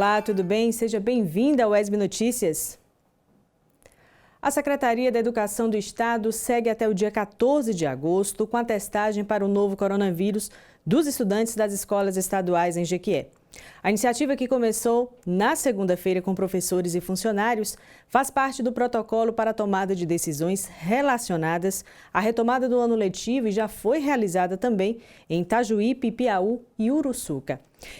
Olá, tudo bem? Seja bem-vinda ao ESB Notícias. A Secretaria da Educação do Estado segue até o dia 14 de agosto com a testagem para o novo coronavírus dos estudantes das escolas estaduais em Jequié. A iniciativa, que começou na segunda-feira com professores e funcionários, faz parte do protocolo para a tomada de decisões relacionadas à retomada do ano letivo e já foi realizada também em Itajuípe, Piauí e Uruçuca.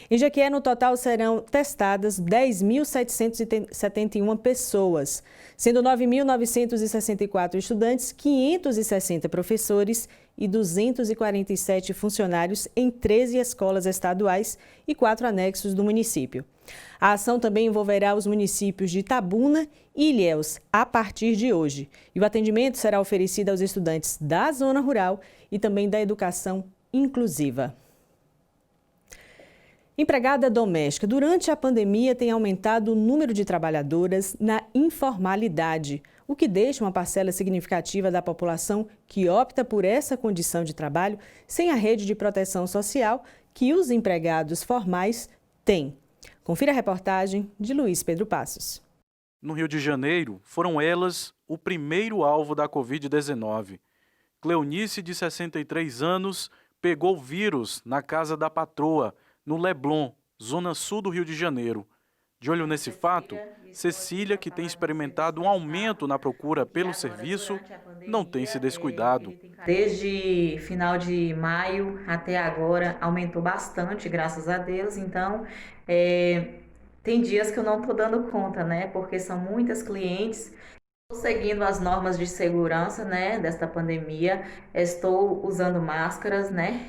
Em Jequié, no total, serão testadas 10.771 pessoas, sendo 9.964 estudantes, 560 professores e 247 funcionários em 13 escolas estaduais e 4 anexos do município. A ação também envolverá os municípios de Itabuna e Ilhéus a partir de hoje. E o atendimento será oferecido aos estudantes da zona rural e também da educação inclusiva. Empregada doméstica. Durante a pandemia, tem aumentado o número de trabalhadoras na informalidade, o que deixa uma parcela significativa da população que opta por essa condição de trabalho sem a rede de proteção social que os empregados formais têm. Confira a reportagem de Luiz Pedro Passos. No Rio de Janeiro, foram elas o primeiro alvo da Covid-19. Cleonice, de 63 anos, pegou o vírus na casa da patroa, no Leblon, zona sul do Rio de Janeiro. De olho nesse fato, Cecília, que tem experimentado um aumento na procura pelo serviço, não tem se descuidado. Desde final de maio até agora, aumentou bastante, graças a Deus. Então, tem dias que eu não estou dando conta, né? Porque são muitas clientes. Estou seguindo as normas de segurança, né, desta pandemia. Estou usando máscaras, né,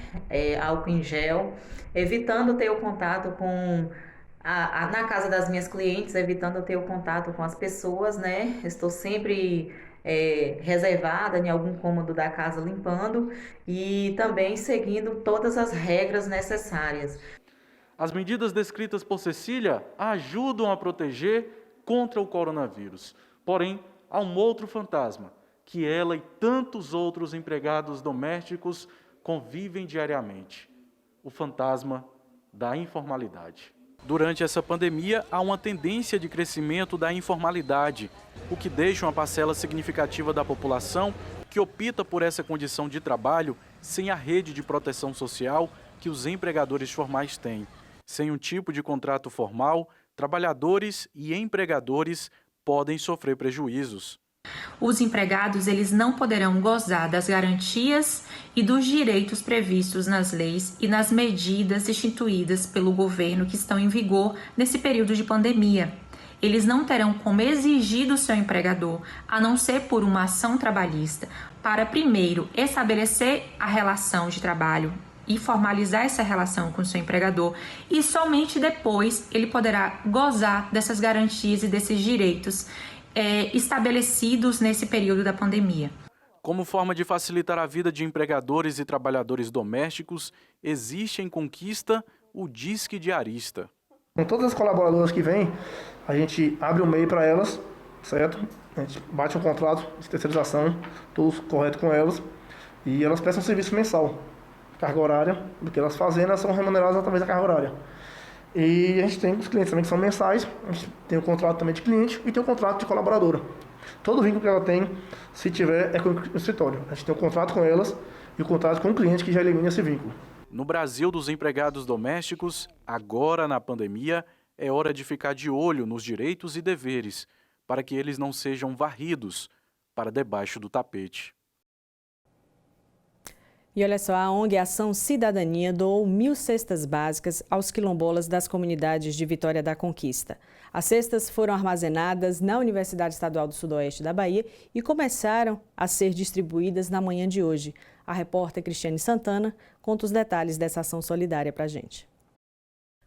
álcool em gel, evitando ter o contato com na casa das minhas clientes, evitando ter o contato com as pessoas, né. Estou sempre reservada em algum cômodo da casa limpando e também seguindo todas as regras necessárias. As medidas descritas por Cecília ajudam a proteger contra o coronavírus. Porém, há um outro fantasma, que ela e tantos outros empregados domésticos convivem diariamente: o fantasma da informalidade. Durante essa pandemia, há uma tendência de crescimento da informalidade, o que deixa uma parcela significativa da população que opta por essa condição de trabalho sem a rede de proteção social que os empregadores formais têm. Sem um tipo de contrato formal, trabalhadores e empregadores podem sofrer prejuízos. Os empregados, eles não poderão gozar das garantias e dos direitos previstos nas leis e nas medidas instituídas pelo governo que estão em vigor nesse período de pandemia. Eles não terão como exigir do seu empregador, a não ser por uma ação trabalhista, para primeiro estabelecer a relação de trabalho e formalizar essa relação com o seu empregador, e somente depois ele poderá gozar dessas garantias e desses direitos estabelecidos nesse período da pandemia. Como forma de facilitar a vida de empregadores e trabalhadores domésticos, existe em Conquista o Disque Diarista. Com todas as colaboradoras que vêm, a gente abre um e-mail para elas, certo? A gente bate um contrato de terceirização, tudo correto com elas, e elas prestam um serviço mensal. Carga horária, do que elas fazem, elas são remuneradas através da carga horária. E a gente tem os clientes também que são mensais, a gente tem o contrato também de cliente e tem o contrato de colaboradora. Todo vínculo que ela tem, se tiver, é com o escritório. A gente tem o contrato com elas e o contrato com o cliente que já elimina esse vínculo. No Brasil dos empregados domésticos, agora na pandemia, é hora de ficar de olho nos direitos e deveres, para que eles não sejam varridos para debaixo do tapete. E olha só, a ONG Ação Cidadania doou 1.000 cestas básicas aos quilombolas das comunidades de Vitória da Conquista. As cestas foram armazenadas na Universidade Estadual do Sudoeste da Bahia e começaram a ser distribuídas na manhã de hoje. A repórter Cristiane Santana conta os detalhes dessa ação solidária para a gente.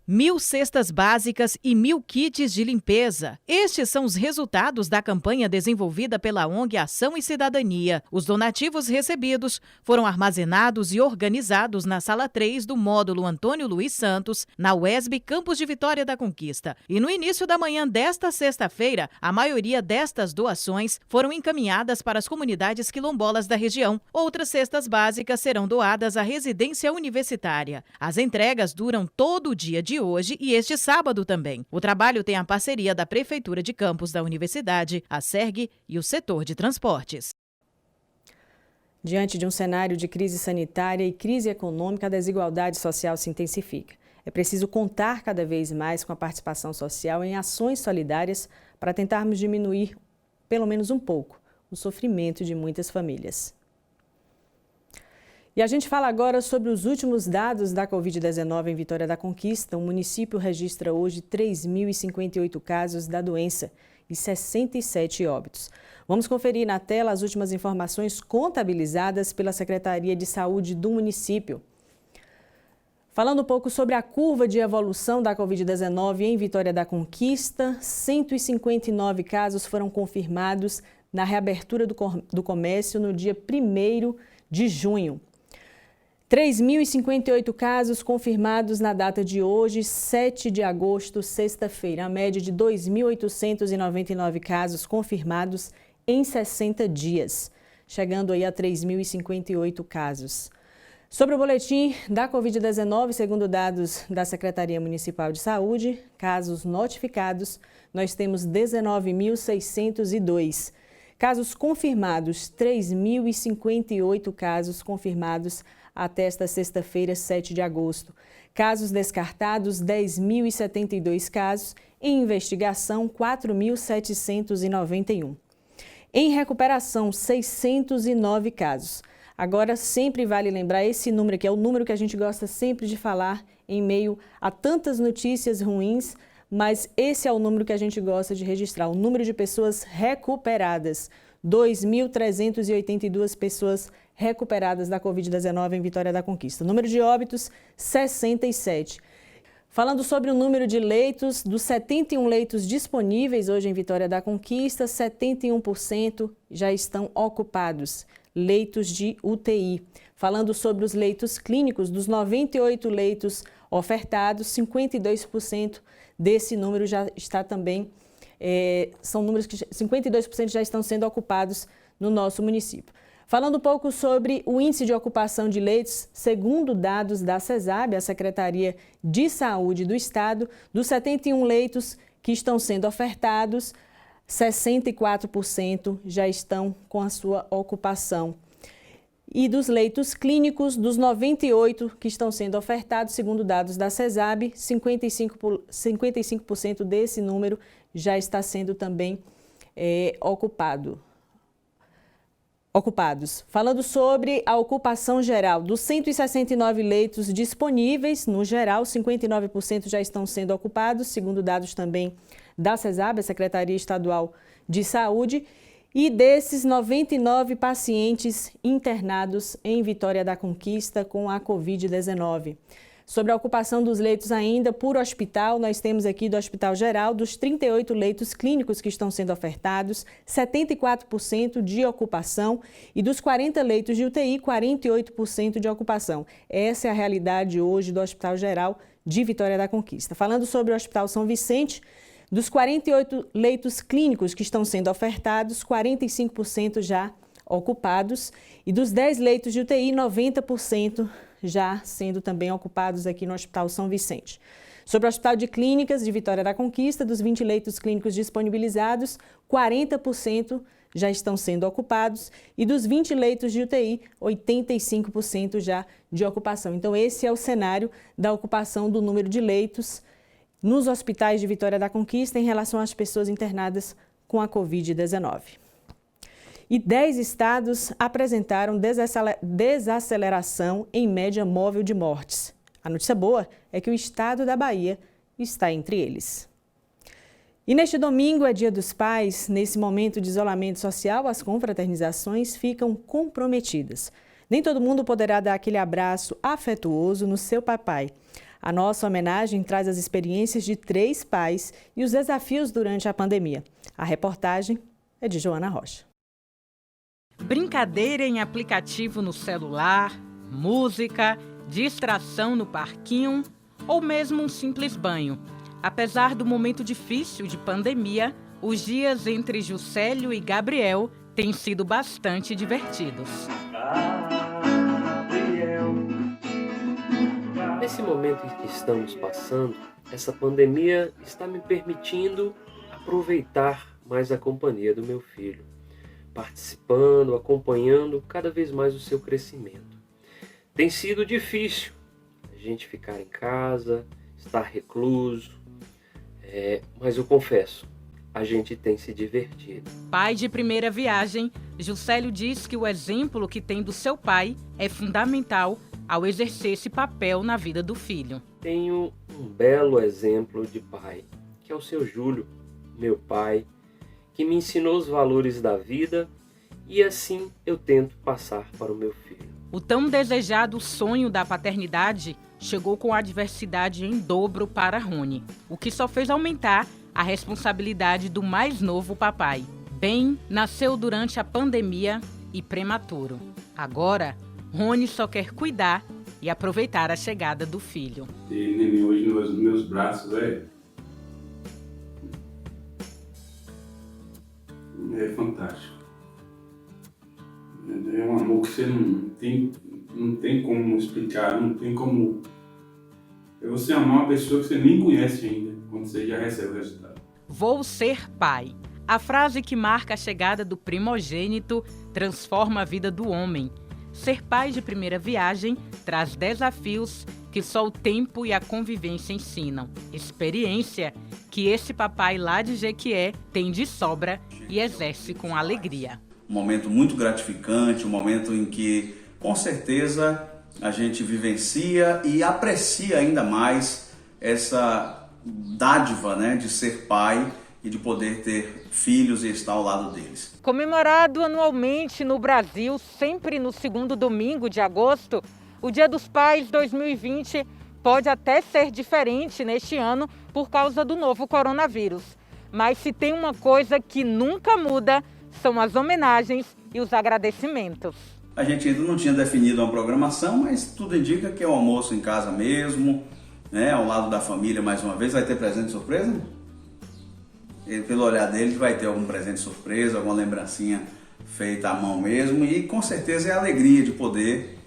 1.000 cestas básicas e 1.000 kits de limpeza. Estes são os resultados da campanha desenvolvida pela ONG Ação e Cidadania. Os donativos recebidos foram armazenados e organizados na Sala 3 do módulo Antônio Luiz Santos, na UESB Campus de Vitória da Conquista. E no início da manhã desta sexta-feira, a maioria destas doações foram encaminhadas para as comunidades quilombolas da região. Outras cestas básicas serão doadas à residência universitária. As entregas duram todo o dia de hoje e este sábado também. O trabalho tem a parceria da Prefeitura de Campus da Universidade, a SERG e o setor de transportes. Diante de um cenário de crise sanitária e crise econômica, a desigualdade social se intensifica. É preciso contar cada vez mais com a participação social em ações solidárias para tentarmos diminuir, pelo menos um pouco, o sofrimento de muitas famílias. E a gente fala agora sobre os últimos dados da Covid-19 em Vitória da Conquista. O município registra hoje 3.058 casos da doença e 67 óbitos. Vamos conferir na tela as últimas informações contabilizadas pela Secretaria de Saúde do município. Falando um pouco sobre a curva de evolução da Covid-19 em Vitória da Conquista, 159 casos foram confirmados na reabertura do comércio no dia 1º de junho. 3.058 casos confirmados na data de hoje, 7 de agosto, sexta-feira. A média de 2.899 casos confirmados em 60 dias, chegando aí a 3.058 casos. Sobre o boletim da Covid-19, segundo dados da Secretaria Municipal de Saúde, casos notificados, nós temos 19.602. Casos confirmados, 3.058 casos confirmados até esta sexta-feira, 7 de agosto. Casos descartados, 10.072 casos. Em investigação, 4.791. Em recuperação, 609 casos. Agora, sempre vale lembrar esse número, que é o número que a gente gosta sempre de falar em meio a tantas notícias ruins, mas esse é o número que a gente gosta de registrar, o número de pessoas recuperadas. 2.382 pessoas recuperadas da Covid-19 em Vitória da Conquista. Número de óbitos, 67. Falando sobre o número de leitos, dos 71 leitos disponíveis hoje em Vitória da Conquista, 71% já estão ocupados, leitos de UTI. Falando sobre os leitos clínicos, dos 98 leitos ofertados, 52% desse número já está também, são números que 52% já estão sendo ocupados no nosso município. Falando um pouco sobre o índice de ocupação de leitos, segundo dados da CESAB, a Secretaria de Saúde do Estado, dos 71 leitos que estão sendo ofertados, 64% já estão com a sua ocupação. E dos leitos clínicos, dos 98 que estão sendo ofertados, segundo dados da CESAB, 55% desse número já está sendo também ocupados. Falando sobre a ocupação geral, dos 169 leitos disponíveis, no geral, 59% já estão sendo ocupados, segundo dados também da CESAB, a Secretaria Estadual de Saúde, e desses 99 pacientes internados em Vitória da Conquista com a Covid-19. Sobre a ocupação dos leitos ainda por hospital, nós temos aqui do Hospital Geral, dos 38 leitos clínicos que estão sendo ofertados, 74% de ocupação e dos 40 leitos de UTI, 48% de ocupação. Essa é a realidade hoje do Hospital Geral de Vitória da Conquista. Falando sobre o Hospital São Vicente, dos 48 leitos clínicos que estão sendo ofertados, 45% já ocupados e dos 10 leitos de UTI, 90% já sendo também ocupados aqui no Hospital São Vicente. Sobre o Hospital de Clínicas de Vitória da Conquista, dos 20 leitos clínicos disponibilizados, 40% já estão sendo ocupados e dos 20 leitos de UTI, 85% já de ocupação. Então, esse é o cenário da ocupação do número de leitos nos hospitais de Vitória da Conquista em relação às pessoas internadas com a Covid-19. E 10 estados apresentaram desaceleração em média móvel de mortes. A notícia boa é que o estado da Bahia está entre eles. E neste domingo é Dia dos Pais. Nesse momento de isolamento social, as confraternizações ficam comprometidas. Nem todo mundo poderá dar aquele abraço afetuoso no seu papai. A nossa homenagem traz as experiências de 3 pais e os desafios durante a pandemia. A reportagem é de Joana Rocha. Brincadeira em aplicativo no celular, música, distração no parquinho ou mesmo um simples banho. Apesar do momento difícil de pandemia, os dias entre Juscelio e Gabriel têm sido bastante divertidos. Nesse momento em que estamos passando, essa pandemia está me permitindo aproveitar mais a companhia do meu filho, participando, acompanhando cada vez mais o seu crescimento. Tem sido difícil a gente ficar em casa, estar recluso, mas eu confesso, a gente tem se divertido. Pai de primeira viagem, Juscelio diz que o exemplo que tem do seu pai é fundamental ao exercer esse papel na vida do filho. Tenho um belo exemplo de pai, que é o seu Júlio, meu pai, que me ensinou os valores da vida e assim eu tento passar para o meu filho. O tão desejado sonho da paternidade chegou com adversidade em dobro para Rony, o que só fez aumentar a responsabilidade do mais novo papai. Ben nasceu durante a pandemia e prematuro. Agora, Rony só quer cuidar e aproveitar a chegada do filho. Ter neném hoje nos meus braços é fantástico. É um amor que você não tem como explicar, não tem como... É você amar uma pessoa que você nem conhece ainda, quando você já recebe o resultado. Vou ser pai. A frase que marca a chegada do primogênito transforma a vida do homem. Ser pai de primeira viagem traz desafios que só o tempo e a convivência ensinam. Experiência que esse papai lá de Jequié tem de sobra e exerce com alegria. Um momento muito gratificante, um momento em que, com certeza, a gente vivencia e aprecia ainda mais essa dádiva, né, de ser pai e de poder ter filhos e estar ao lado deles. Comemorado anualmente no Brasil, sempre no segundo domingo de agosto, o Dia dos Pais 2020 pode até ser diferente neste ano por causa do novo coronavírus. Mas se tem uma coisa que nunca muda, são as homenagens e os agradecimentos. A gente ainda não tinha definido uma programação, mas tudo indica que é um almoço em casa mesmo, né, ao lado da família mais uma vez. Vai ter presente surpresa? Pelo olhar dele vai ter algum presente surpresa, alguma lembrancinha feita à mão mesmo, e com certeza é a alegria de poder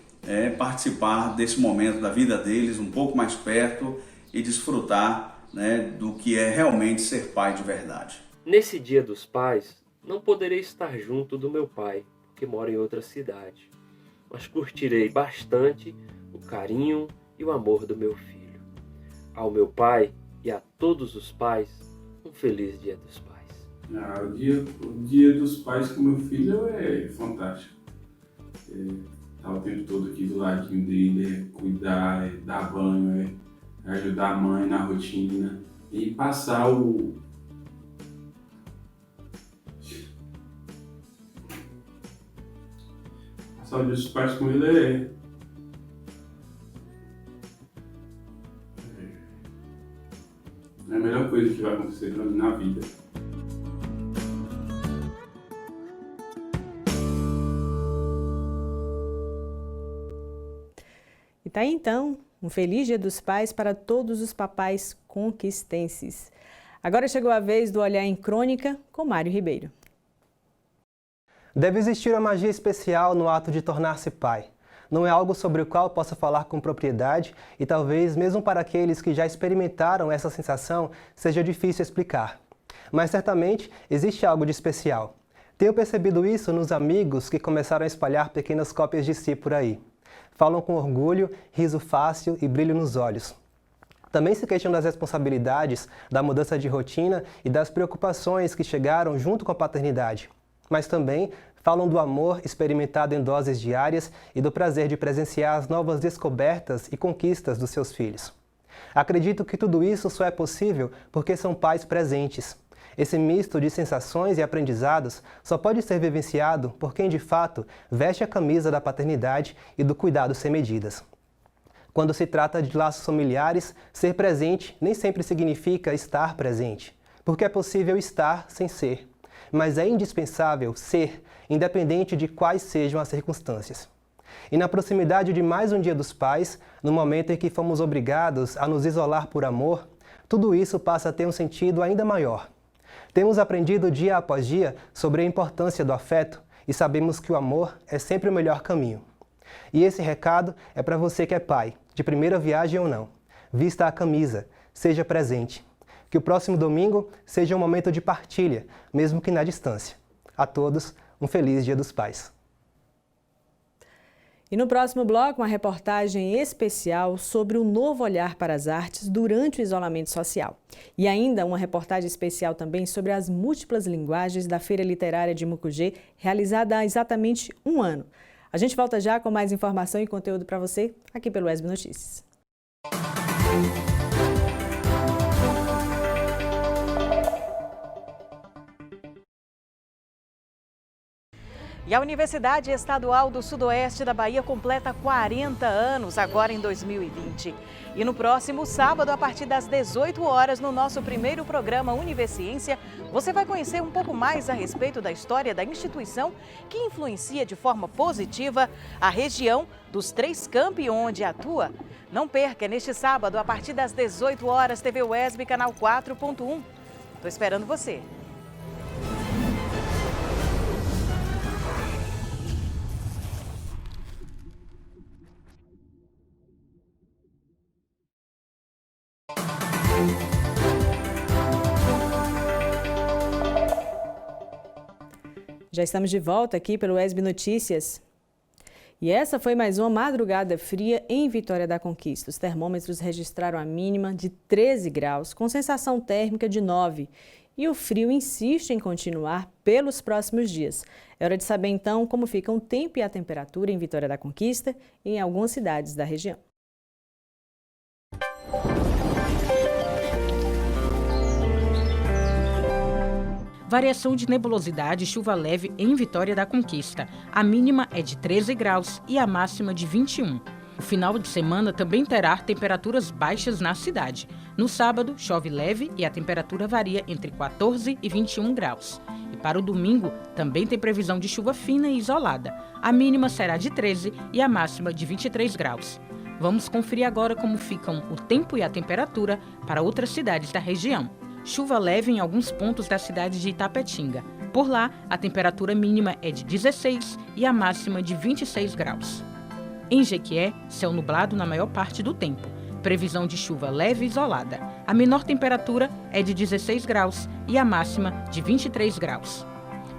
participar desse momento da vida deles um pouco mais perto e desfrutar, né, do que é realmente ser pai de verdade. Nesse Dia dos Pais, não poderei estar junto do meu pai, que mora em outra cidade, mas curtirei bastante o carinho e o amor do meu filho. Ao meu pai e a todos os pais, um feliz Dia dos Pais. O dia dos Pais com meu filho é fantástico. Tá o tempo todo aqui do ladinho dele, cuidar, dar banho, ajudar a mãe na rotina e passar o Dia dos Pais com ele é a melhor coisa que vai acontecer pra mim na vida. E tá aí então, um feliz Dia dos Pais para todos os papais conquistenses. Agora chegou a vez do Olhar em Crônica com Mário Ribeiro. Deve existir uma magia especial no ato de tornar-se pai. Não é algo sobre o qual possa falar com propriedade e talvez, mesmo para aqueles que já experimentaram essa sensação, seja difícil explicar. Mas certamente existe algo de especial. Tenho percebido isso nos amigos que começaram a espalhar pequenas cópias de si por aí. Falam com orgulho, riso fácil e brilho nos olhos. Também se queixam das responsabilidades, da mudança de rotina e das preocupações que chegaram junto com a paternidade. Mas também falam do amor experimentado em doses diárias e do prazer de presenciar as novas descobertas e conquistas dos seus filhos. Acredito que tudo isso só é possível porque são pais presentes. Esse misto de sensações e aprendizados só pode ser vivenciado por quem de fato veste a camisa da paternidade e do cuidado sem medidas. Quando se trata de laços familiares, ser presente nem sempre significa estar presente, porque é possível estar sem ser. Mas é indispensável ser, independente de quais sejam as circunstâncias. E na proximidade de mais um Dia dos Pais, no momento em que fomos obrigados a nos isolar por amor, tudo isso passa a ter um sentido ainda maior. Temos aprendido dia após dia sobre a importância do afeto e sabemos que o amor é sempre o melhor caminho. E esse recado é para você que é pai, de primeira viagem ou não. Vista a camisa, seja presente. Que o próximo domingo seja um momento de partilha, mesmo que na distância. A todos, um feliz Dia dos Pais. E no próximo bloco, uma reportagem especial sobre o novo olhar para as artes durante o isolamento social. E ainda uma reportagem especial também sobre as múltiplas linguagens da Feira Literária de Mucugê, realizada há exatamente um ano. A gente volta já com mais informação e conteúdo para você aqui pelo ESB Notícias. E a Universidade Estadual do Sudoeste da Bahia completa 40 anos agora em 2020. E no próximo sábado, a partir das 18 horas, no nosso primeiro programa Universiência, você vai conhecer um pouco mais a respeito da história da instituição que influencia de forma positiva a região dos 3 campi onde atua. Não perca, neste sábado, a partir das 18 horas, TV UESB, canal 4.1. Estou esperando você. Já estamos de volta aqui pelo ESB Notícias. E essa foi mais uma madrugada fria em Vitória da Conquista. Os termômetros registraram a mínima de 13 graus, com sensação térmica de 9. E o frio insiste em continuar pelos próximos dias. É hora de saber então como ficam o tempo e a temperatura em Vitória da Conquista e em algumas cidades da região. Variação de nebulosidade e chuva leve em Vitória da Conquista. A mínima é de 13 graus e a máxima de 21. O final de semana também terá temperaturas baixas na cidade. No sábado, chove leve e a temperatura varia entre 14 e 21 graus. E para o domingo, também tem previsão de chuva fina e isolada. A mínima será de 13 e a máxima de 23 graus. Vamos conferir agora como ficam o tempo e a temperatura para outras cidades da região. Chuva leve em alguns pontos da cidade de Itapetinga. Por lá, a temperatura mínima é de 16 e a máxima de 26 graus. Em Jequié, céu nublado na maior parte do tempo. Previsão de chuva leve e isolada. A menor temperatura é de 16 graus e a máxima de 23 graus.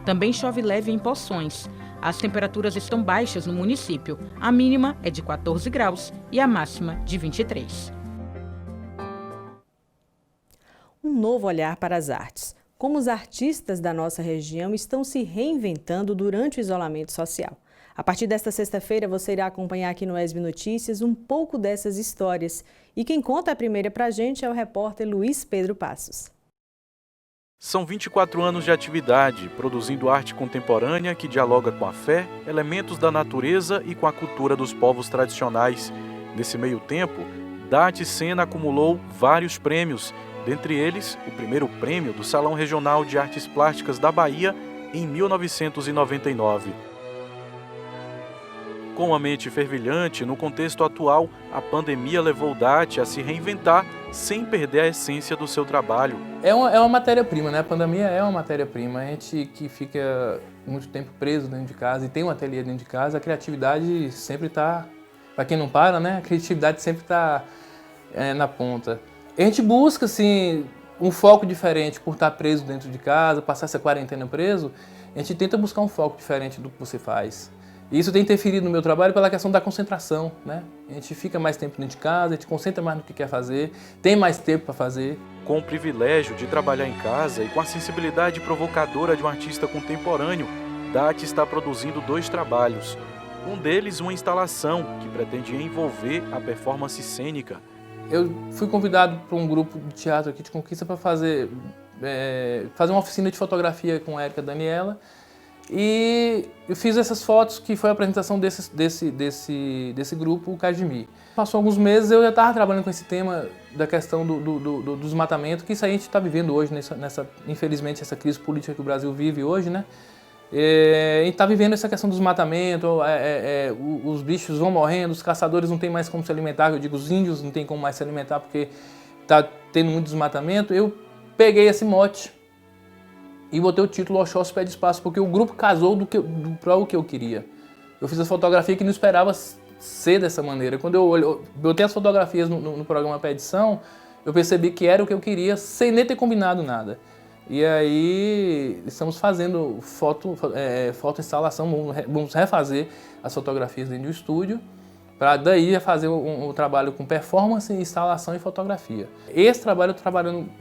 Também chove leve em Poções. As temperaturas estão baixas no município. A mínima é de 14 graus e a máxima de 23. Um novo olhar para as artes. Como os artistas da nossa região estão se reinventando durante o isolamento social. A partir desta sexta-feira, você irá acompanhar aqui no ESB Notícias um pouco dessas histórias. E quem conta a primeira para a gente é o repórter Luiz Pedro Passos. São 24 anos de atividade, produzindo arte contemporânea que dialoga com a fé, elementos da natureza e com a cultura dos povos tradicionais. Nesse meio tempo, Date Sena acumulou vários prêmios, dentre eles o primeiro prêmio do Salão Regional de Artes Plásticas da Bahia em 1999. Com a mente fervilhante, no contexto atual, a pandemia levou Date a se reinventar sem perder a essência do seu trabalho. É uma matéria-prima, né? A pandemia é uma matéria-prima. A gente que fica muito tempo preso dentro de casa e tem um ateliê dentro de casa, a criatividade sempre está, para quem não para, né? A criatividade sempre está na ponta. A gente busca, assim, um foco diferente por estar preso dentro de casa, passar essa quarentena preso, a gente tenta buscar um foco diferente do que você faz. E isso tem interferido no meu trabalho pela questão da concentração, né? A gente fica mais tempo dentro de casa, a gente concentra mais no que quer fazer, tem mais tempo para fazer. Com o privilégio de trabalhar em casa e com a sensibilidade provocadora de um artista contemporâneo, Date está produzindo 2 trabalhos. Um deles, uma instalação que pretende envolver a performance cênica. Eu fui convidado para um grupo de teatro aqui de Conquista para fazer uma oficina de fotografia com a Érica Daniela. E eu fiz essas fotos, que foi a apresentação desse grupo, o Cajimi. Passou alguns meses, eu já estava trabalhando com esse tema da questão do desmatamento, que isso aí a gente está vivendo hoje, infelizmente, essa crise política que o Brasil vive hoje, né? A gente está vivendo essa questão do desmatamento, os bichos vão morrendo, os caçadores não têm mais como se alimentar, eu digo, os índios não têm como mais se alimentar porque está tendo muito desmatamento. Eu peguei esse mote e botei o título Oxóssi Pede Espaço, porque o grupo casou para o que eu queria. Eu fiz a fotografia que não esperava ser dessa maneira. Quando eu botei as fotografias no programa para edição, eu percebi que era o que eu queria, sem nem ter combinado nada. E aí estamos fazendo foto-instalação, vamos refazer as fotografias dentro do estúdio, para daí fazer um trabalho com performance, instalação e fotografia. Esse trabalho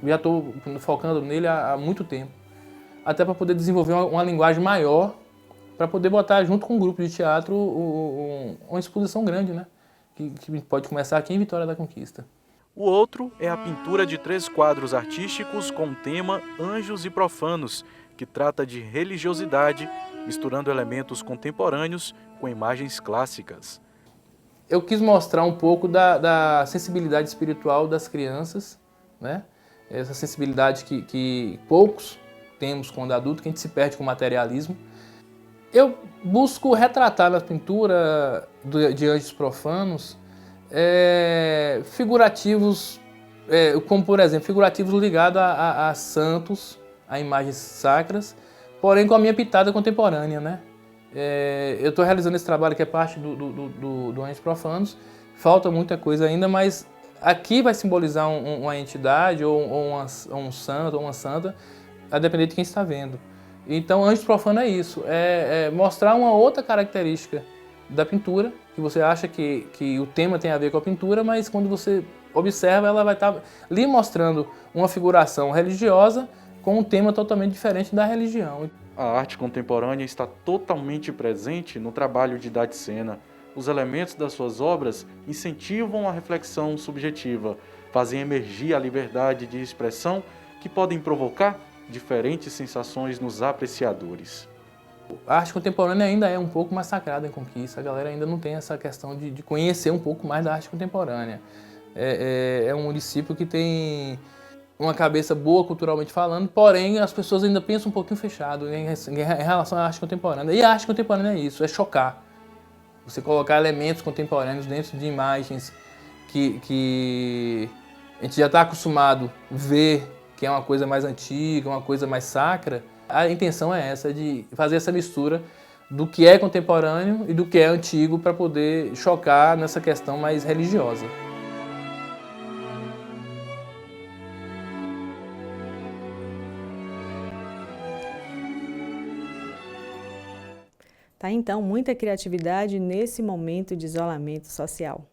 já estou focando nele há muito tempo, até para poder desenvolver uma linguagem maior, para poder botar junto com um grupo de teatro uma exposição grande, né? Que pode começar aqui em Vitória da Conquista. O outro é a pintura de 3 quadros artísticos com o tema Anjos e Profanos, que trata de religiosidade, misturando elementos contemporâneos com imagens clássicas. Eu quis mostrar um pouco da sensibilidade espiritual das crianças, né? Essa sensibilidade que poucos temos quando adulto, que a gente se perde com o materialismo. Eu busco retratar na pintura de Anjos Profanos figurativos, como por exemplo, figurativos ligados a santos, a imagens sacras, porém com a minha pitada contemporânea, né? Eu estou realizando esse trabalho que é parte do Anjos Profanos, falta muita coisa ainda, mas aqui vai simbolizar uma entidade ou um santo ou uma santa, a depender de quem está vendo. Então, Anjos Profanos é isso, é mostrar uma outra característica da pintura, que você acha que o tema tem a ver com a pintura, mas quando você observa, ela vai estar lhe mostrando uma figuração religiosa com um tema totalmente diferente da religião. A arte contemporânea está totalmente presente no trabalho de Datcena. Os elementos das suas obras incentivam a reflexão subjetiva, fazem emergir a liberdade de expressão que podem provocar diferentes sensações nos apreciadores. A arte contemporânea ainda é um pouco massacrada em Conquista, a galera ainda não tem essa questão de conhecer um pouco mais da arte contemporânea. É um município que tem uma cabeça boa culturalmente falando, porém as pessoas ainda pensam um pouquinho fechado em relação à arte contemporânea. E a arte contemporânea é isso, é chocar. Você colocar elementos contemporâneos dentro de imagens que a gente já está acostumado a ver, que é uma coisa mais antiga, uma coisa mais sacra. A intenção é essa, de fazer essa mistura do que é contemporâneo e do que é antigo para poder chocar nessa questão mais religiosa. Tá, então, muita criatividade nesse momento de isolamento social.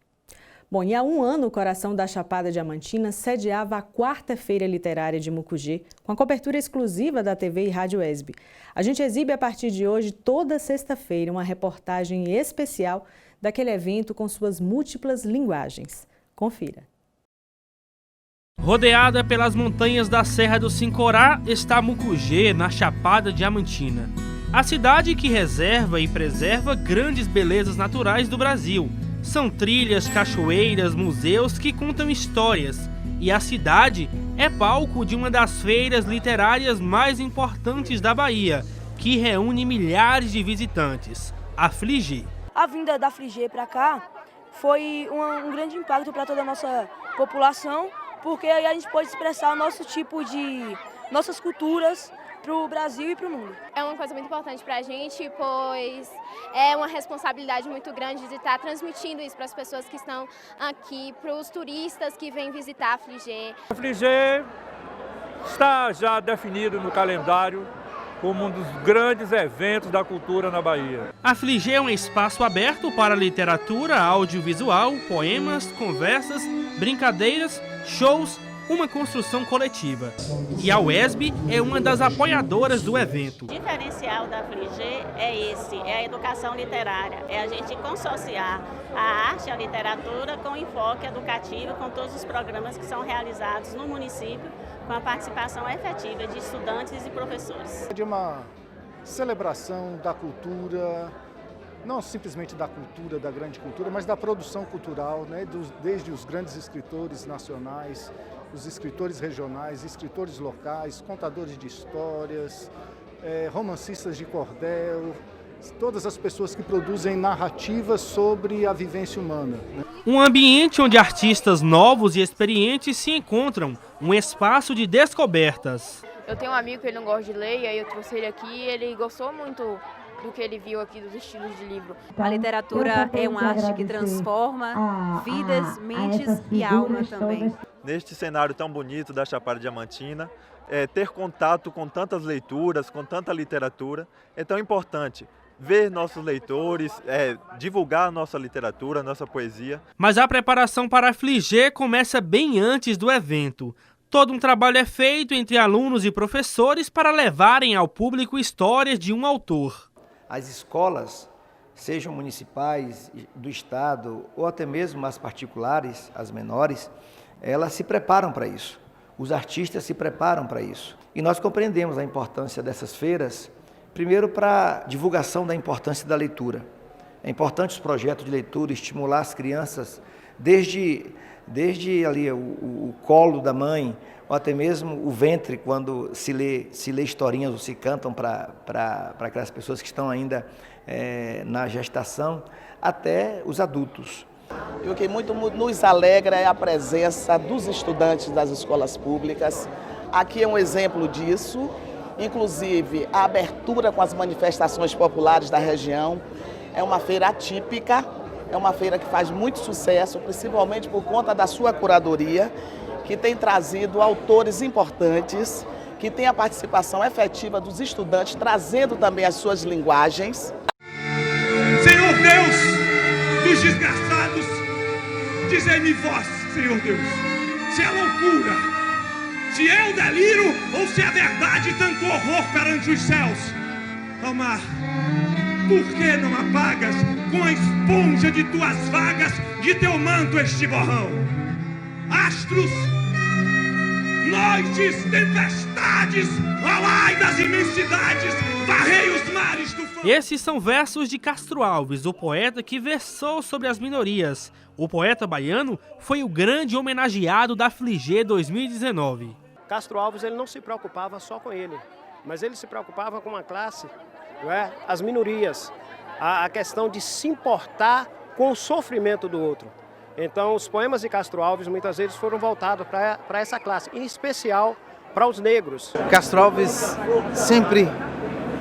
Bom, e há um ano o Coração da Chapada Diamantina sediava a 4ª Feira Literária de Mucugê, com a cobertura exclusiva da TV e Rádio ESB. A gente exibe a partir de hoje, toda sexta-feira, uma reportagem especial daquele evento com suas múltiplas linguagens. Confira. Rodeada pelas montanhas da Serra do Sincorá está Mucugê, na Chapada Diamantina. A cidade que reserva e preserva grandes belezas naturais do Brasil. São trilhas, cachoeiras, museus que contam histórias. E a cidade é palco de uma das feiras literárias mais importantes da Bahia, que reúne milhares de visitantes, a Fligê. A vinda da Fligê para cá foi um grande impacto para toda a nossa população, porque aí a gente pode expressar nossas culturas para o Brasil e para o mundo. É uma coisa muito importante para a gente, pois é uma responsabilidade muito grande de estar transmitindo isso para as pessoas que estão aqui, para os turistas que vêm visitar a Fligê. A Fligê está já definido no calendário como um dos grandes eventos da cultura na Bahia. A Fligê é um espaço aberto para literatura, audiovisual, poemas, conversas, brincadeiras, shows, uma construção coletiva. E a UESB é uma das apoiadoras do evento. O diferencial da Fligê é a educação literária, é a gente consociar a arte e a literatura com enfoque educativo, com todos os programas que são realizados no município, com a participação efetiva de estudantes e professores. De uma celebração da cultura, não simplesmente da cultura, da grande cultura, mas da produção cultural, né? Desde os grandes escritores nacionais, os escritores regionais, escritores locais, contadores de histórias, romancistas de cordel, todas as pessoas que produzem narrativas sobre a vivência humana, né? Um ambiente onde artistas novos e experientes se encontram, um espaço de descobertas. Eu tenho um amigo que ele não gosta de ler, e aí eu trouxe ele aqui e ele gostou muito do que ele viu aqui dos estilos de livro. A literatura é uma arte que transforma vidas, mentes e alma também. Neste cenário tão bonito da Chapada Diamantina, ter contato com tantas leituras, com tanta literatura, é tão importante. Ver nossos leitores, divulgar a nossa literatura, a nossa poesia. Mas a preparação para a Fligê começa bem antes do evento. Todo um trabalho é feito entre alunos e professores para levarem ao público histórias de um autor. As escolas, sejam municipais, do estado ou até mesmo as particulares, as menores, elas se preparam para isso. Os artistas se preparam para isso. E nós compreendemos a importância dessas feiras, primeiro para a divulgação da importância da leitura. É importante os projetos de leitura, estimular as crianças desde ali o colo da mãe, ou até mesmo o ventre, quando se lê historinhas ou se cantam para aquelas pessoas que estão ainda na gestação, até os adultos. E o que muito nos alegra é a presença dos estudantes das escolas públicas. Aqui é um exemplo disso, inclusive a abertura com as manifestações populares da região. É uma feira atípica, é uma feira que faz muito sucesso, principalmente por conta da sua curadoria, que tem trazido autores importantes, que tem a participação efetiva dos estudantes, trazendo também as suas linguagens. Senhor Deus dos desgraçados, dizei-me vós, Senhor Deus, se é loucura, se é o delírio ou se é verdade tanto horror perante os céus. Ó mar, por que não apagas com a esponja de tuas vagas, de teu manto este borrão? Astros, noites, tempestades, alai das imensidades, varrei os mares do fogo. Esses são versos de Castro Alves, o poeta que versou sobre as minorias. O poeta baiano foi o grande homenageado da Fligê 2019. Castro Alves ele não se preocupava só com ele, mas ele se preocupava com a classe, as minorias, a questão de se importar com o sofrimento do outro. Então, os poemas de Castro Alves muitas vezes foram voltados para essa classe, em especial para os negros. Castro Alves sempre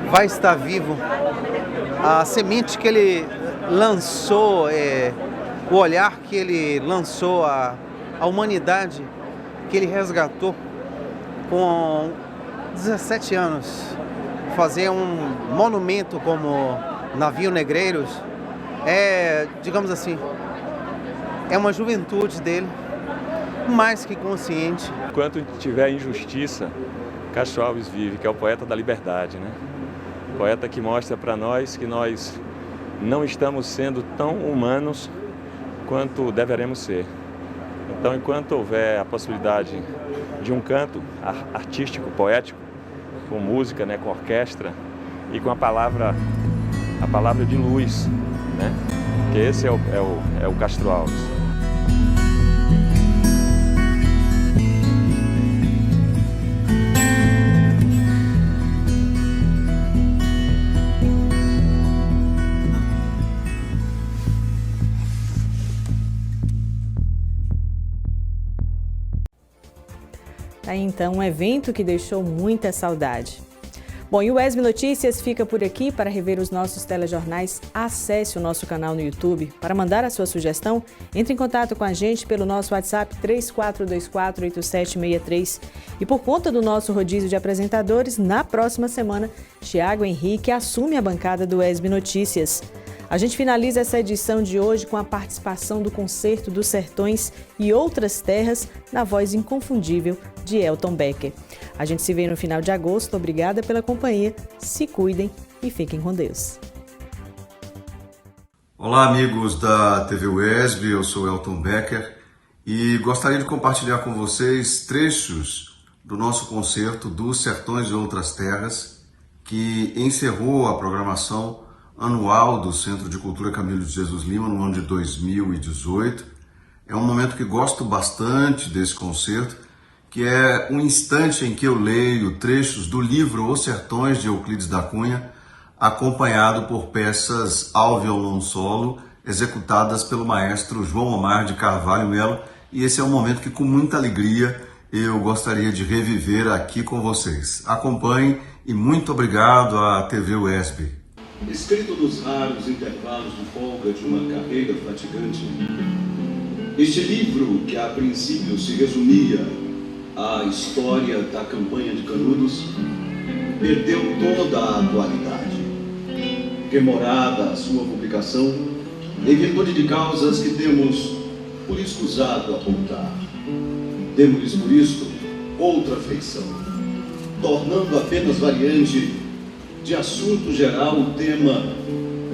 vai estar vivo. A semente que ele lançou, o olhar que ele lançou à humanidade, que ele resgatou com 17 anos, fazer um monumento como Navio Negreiros, digamos assim, é uma juventude dele, mais que consciente. Enquanto tiver injustiça, Castro Alves vive, que é o poeta da liberdade, né? Poeta que mostra para nós que nós não estamos sendo tão humanos quanto deveremos ser. Então, enquanto houver a possibilidade de um canto artístico, poético, com música, né, com orquestra e com a palavra de luz, né? Que esse é o Castro Alves. Aí então, um evento que deixou muita saudade. Bom, e o ESB Notícias fica por aqui. Para rever os nossos telejornais, acesse o nosso canal no YouTube. Para mandar a sua sugestão, entre em contato com a gente pelo nosso WhatsApp 34248763. E por conta do nosso rodízio de apresentadores, na próxima semana, Tiago Henrique assume a bancada do ESB Notícias. A gente finaliza essa edição de hoje com a participação do Concerto dos Sertões e Outras Terras, na voz inconfundível de Elton Becker. A gente se vê no final de agosto. Obrigada pela companhia, se cuidem e fiquem com Deus. Olá, amigos da TV UESB, eu sou Elton Becker e gostaria de compartilhar com vocês trechos do nosso Concerto dos Sertões e Outras Terras, que encerrou a programação anual do Centro de Cultura Camilo de Jesus Lima no ano de 2018. É um momento que gosto bastante desse concerto, que é um instante em que eu leio trechos do livro Os Sertões de Euclides da Cunha, acompanhado por peças ao violão solo, executadas pelo maestro João Omar de Carvalho Melo, e esse é um momento que com muita alegria eu gostaria de reviver aqui com vocês. Acompanhem e muito obrigado à TV UESB. escrito nos raros intervalos de folga de uma carreira fatigante, este livro, que a princípio se resumia à história da campanha de Canudos, perdeu toda a atualidade. Remorada a sua publicação, em virtude de causas que temos por escusado apontar. Demos-lhes por isto outra feição, tornando apenas variante de assunto geral o tema,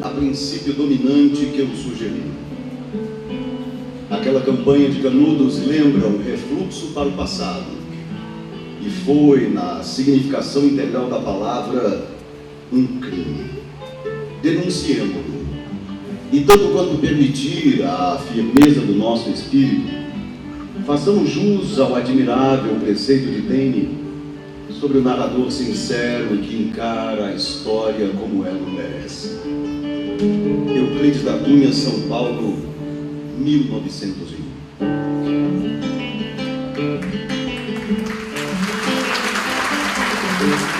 a princípio dominante, que eu sugeri. Aquela campanha de Canudos lembra um refluxo para o passado, e foi, na significação integral da palavra, um crime. Denunciemo-lo, e tanto quanto permitir a firmeza do nosso espírito, façamos jus ao admirável preceito de Taine sobre o narrador sincero e que encara a história como ela o merece. Euclides da Cunha, São Paulo, 1901.